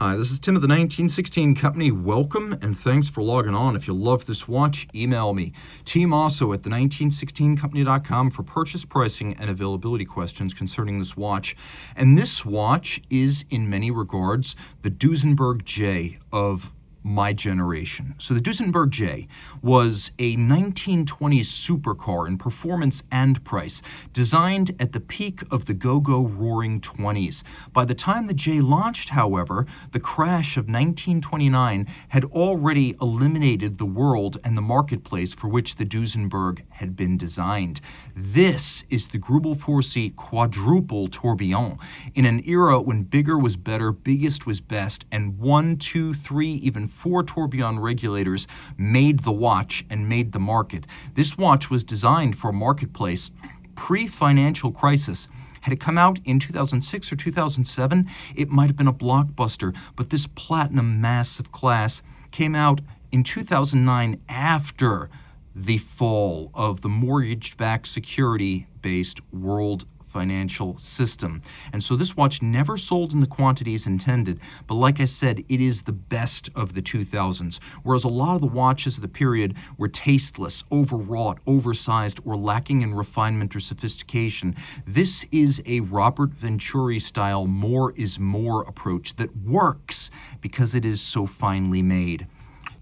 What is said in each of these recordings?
Hi, this is Tim of the 1916 Company. Welcome and thanks for logging on. If you love this watch, email me, Team Mosso at the1916company.com for purchase pricing and availability questions concerning this watch. And this watch is, in many regards, the Duesenberg J of my generation. So the Duesenberg J was a 1920s supercar in performance and price, designed at the peak of the go-go roaring 20s. By the time the J launched, however, the crash of 1929 had already eliminated the world and the marketplace for which the Duesenberg had been designed. This is the Greubel Forsey Quadruple Tourbillon, in an era when bigger was better, biggest was best, and 1, 2, 3, even 4 tourbillon regulators made the watch and made the market. This watch was designed for a marketplace pre-financial crisis. Had it come out in 2006 or 2007, it might have been a blockbuster, but this platinum massive class came out in 2009 after the fall of the mortgage-backed security-based world financial system. And so this watch never sold in the quantities intended, but like I said, it is the best of the 2000s, whereas a lot of the watches of the period were tasteless, overwrought, oversized, or lacking in refinement or sophistication. This is a Robert Venturi-style more is more approach that works because it is so finely made.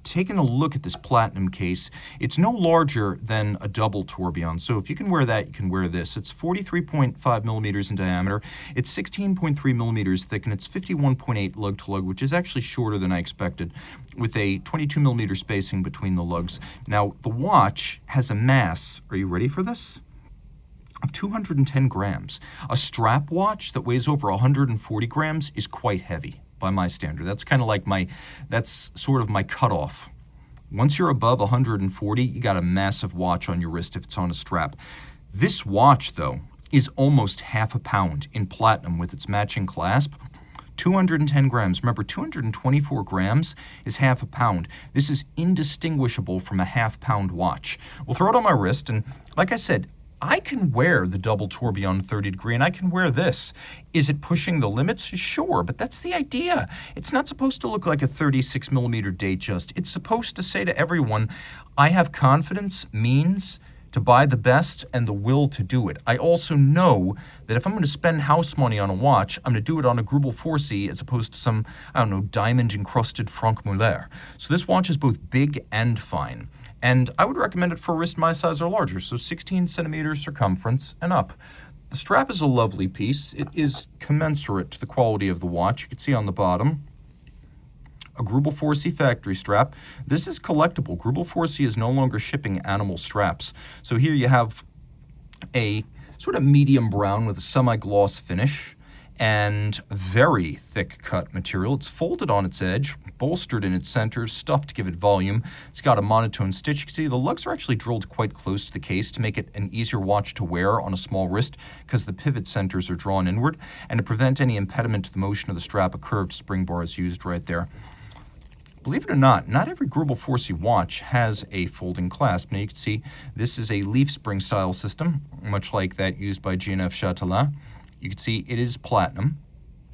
Taking a look at this platinum case, it's no larger than a double tourbillon. So if you can wear that, you can wear this. It's 43.5 millimeters in diameter. It's 16.3 millimeters thick, and it's 51.8 lug-to-lug, which is actually shorter than I expected, with a 22 millimeter spacing between the lugs. Now, the watch has a mass, are you ready for this? Of 210 grams. A strap watch that weighs over 140 grams is quite heavy by my standard. That's kind of like that's sort of my cutoff. Once you're above 140, you got a massive watch on your wrist if it's on a strap. This watch, though, is almost half a pound in platinum with its matching clasp. 210 grams. Remember, 224 grams is half a pound. This is indistinguishable from a half-pound watch. We'll throw it on my wrist, and like I said, I can wear the double tourbillon 30 degree, and I can wear this. Is it pushing the limits? Sure, but that's the idea. It's not supposed to look like a 36 millimeter Datejust. It's supposed to say to everyone, I have confidence, means to buy the best, and the will to do it. I also know that if I'm going to spend house money on a watch, I'm going to do it on a Greubel Forsey as opposed to some, I don't know, diamond-encrusted Franck Muller. So this watch is both big and fine. And I would recommend it for a wrist my size or larger, so 16 centimeters circumference and up. The strap is a lovely piece. It is commensurate to the quality of the watch. You can see on the bottom, a Greubel Forsey factory strap. This is collectible. Greubel Forsey is no longer shipping animal straps. So here you have a sort of medium brown with a semi-gloss finish and very thick cut material. It's folded on its edge, bolstered in its center, stuffed to give it volume. It's got a monotone stitch. You can see the lugs are actually drilled quite close to the case to make it an easier watch to wear on a small wrist because the pivot centers are drawn inward, and to prevent any impediment to the motion of the strap, a curved spring bar is used right there. Believe it or not every Greubel Forsey watch has a folding clasp. Now you can see this is a leaf spring style system, much like that used by G&F Chatelain. You can see it is platinum,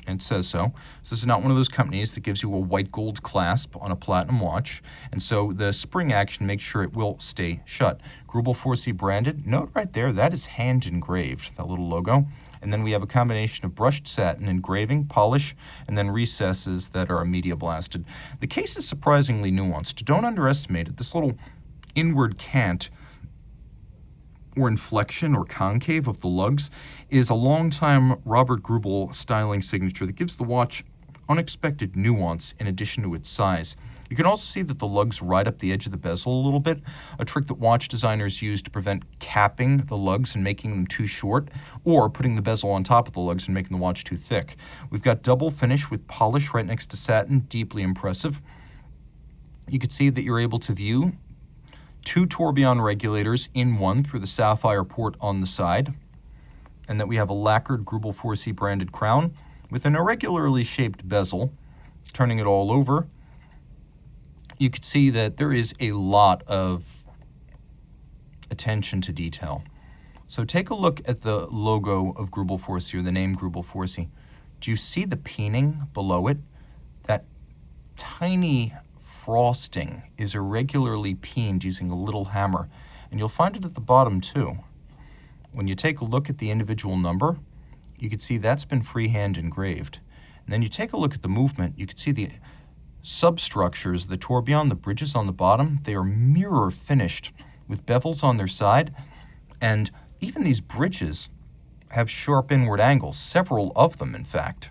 and it says so. So this is not one of those companies that gives you a white gold clasp on a platinum watch, and so the spring action makes sure it will stay shut. Greubel Forsey branded, note right there, that is hand engraved, that little logo. And then we have a combination of brushed satin engraving, polish, and then recesses that are media blasted. The case is surprisingly nuanced. Don't underestimate it. This little inward cant or inflection or concave of the lugs is a long-time Robert Greubel styling signature that gives the watch unexpected nuance in addition to its size. You can also see that the lugs ride up the edge of the bezel a little bit, a trick that watch designers use to prevent capping the lugs and making them too short, or putting the bezel on top of the lugs and making the watch too thick. We've got double finish with polish right next to satin, deeply impressive. You can see that you're able to view 2 tourbillon regulators in one through the sapphire port on the side, and that we have a lacquered Greubel Forsey branded crown with an irregularly shaped bezel. Turning it all over, you can see that there is a lot of attention to detail. So take a look at the logo of Greubel Forsey, or the name Greubel Forsey. Do you see the peening below it? that tiny frosting is irregularly peened using a little hammer, and you'll find it at the bottom too. When you take a look at the individual number, you can see that's been freehand engraved. And then you take a look at the movement, you can see the substructures of the tourbillon, the bridges on the bottom, they are mirror finished with bevels on their side, and even these bridges have sharp inward angles, several of them in fact,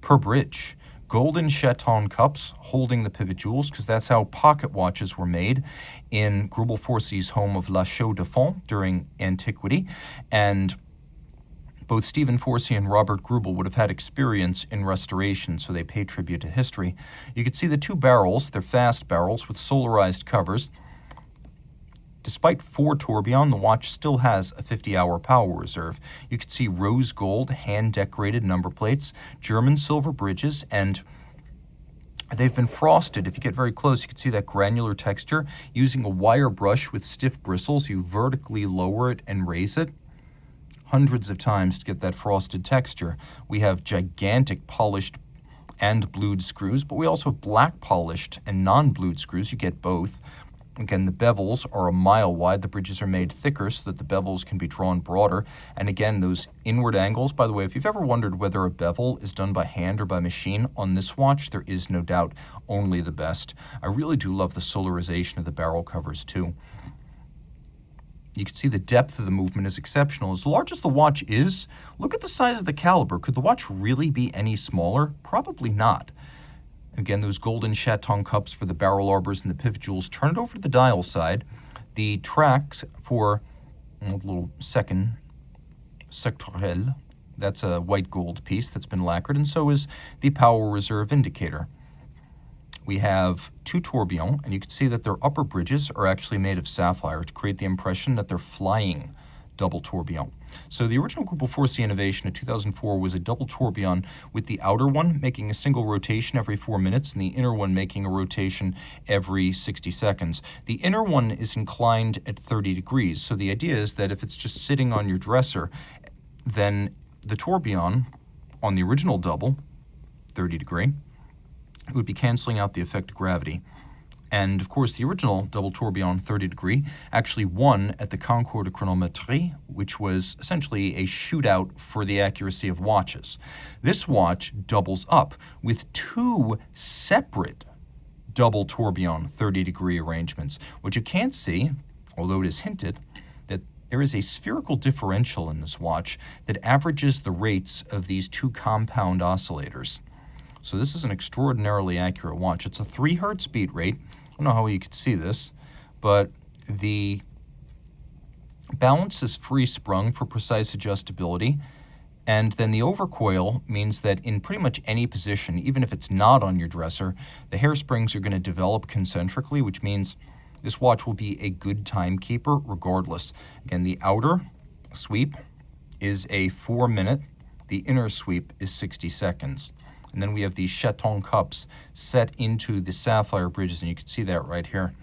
per bridge. Golden chaton cups holding the pivot jewels, because that's how pocket watches were made in Greubel Forsey's home of La Chaux de Fonds during antiquity, and both Stephen Forsey and Robert Greubel would have had experience in restoration, so they pay tribute to history. You can see the two barrels, they're fast barrels with solarized covers. Despite 4 tourbillon, the watch still has a 50-hour power reserve. You can see rose gold, hand-decorated number plates, German silver bridges, and they've been frosted. If you get very close, you can see that granular texture. Using a wire brush with stiff bristles, you vertically lower it and raise it hundreds of times to get that frosted texture. We have gigantic polished and blued screws, but we also have black polished and non-blued screws. You get both. Again, the bevels are a mile wide. The bridges are made thicker so that the bevels can be drawn broader. And again, those inward angles, by the way, if you've ever wondered whether a bevel is done by hand or by machine, on this watch, there is no doubt only the best. I really do love the solarization of the barrel covers too. You can see the depth of the movement is exceptional. As large as the watch is, look at the size of the caliber. Could the watch really be any smaller? Probably not. Again, those golden chaton cups for the barrel arbors and the pivot jewels. Turn it over to the dial side. The tracks for a little second sectoriel, that's a white gold piece that's been lacquered, and so is the power reserve indicator. We have 2 tourbillons, and you can see that their upper bridges are actually made of sapphire to create the impression that they're flying double tourbillon. So the original Greubel Forsey innovation of 2004 was a double tourbillon, with the outer one making a single rotation every 4 minutes and the inner one making a rotation every 60 seconds. The inner one is inclined at 30 degrees, so the idea is that if it's just sitting on your dresser, then the tourbillon on the original double, 30 degree, it would be canceling out the effect of gravity. And of course, the original double tourbillon 30 degree actually won at the Concours de Chronométrie, which was essentially a shootout for the accuracy of watches. This watch doubles up with 2 separate double tourbillon 30 degree arrangements. What you can't see, although it is hinted, that there is a spherical differential in this watch that averages the rates of these 2 compound oscillators. So this is an extraordinarily accurate watch. It's a 3 Hertz beat rate. I don't know how you could see this, but the balance is free sprung for precise adjustability, and then the overcoil means that in pretty much any position, even if it's not on your dresser, the hairsprings are going to develop concentrically, which means this watch will be a good timekeeper regardless. Again, the outer sweep is a 4-minute, the inner sweep is 60 seconds. And then we have these chaton cups set into the sapphire bridges, and you can see that right here.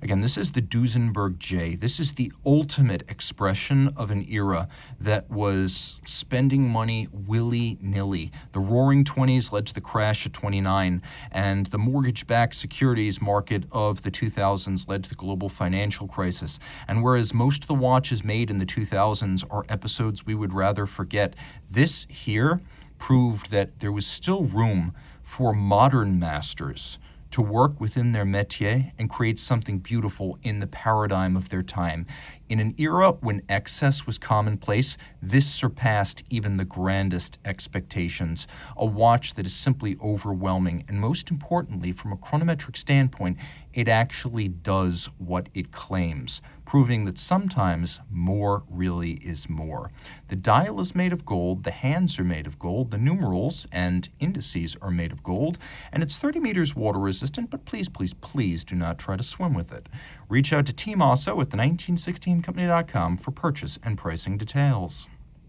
Again, this is the Duesenberg J. This is the ultimate expression of an era that was spending money willy-nilly. The roaring 20s led to the crash of 29, and the mortgage-backed securities market of the 2000s led to the global financial crisis. And whereas most of the watches made in the 2000s are episodes we would rather forget, this here proved that there was still room for modern masters to work within their métier and create something beautiful in the paradigm of their time. In an era when excess was commonplace, this surpassed even the grandest expectations. A watch that is simply overwhelming, and most importantly, from a chronometric standpoint, it actually does what it claims, proving that sometimes more really is more. The dial is made of gold, the hands are made of gold, the numerals and indices are made of gold, and it's 30 meters water resistant, but please, please, please do not try to swim with it. Reach out to Team Mosso at the 1916company.com for purchase and pricing details.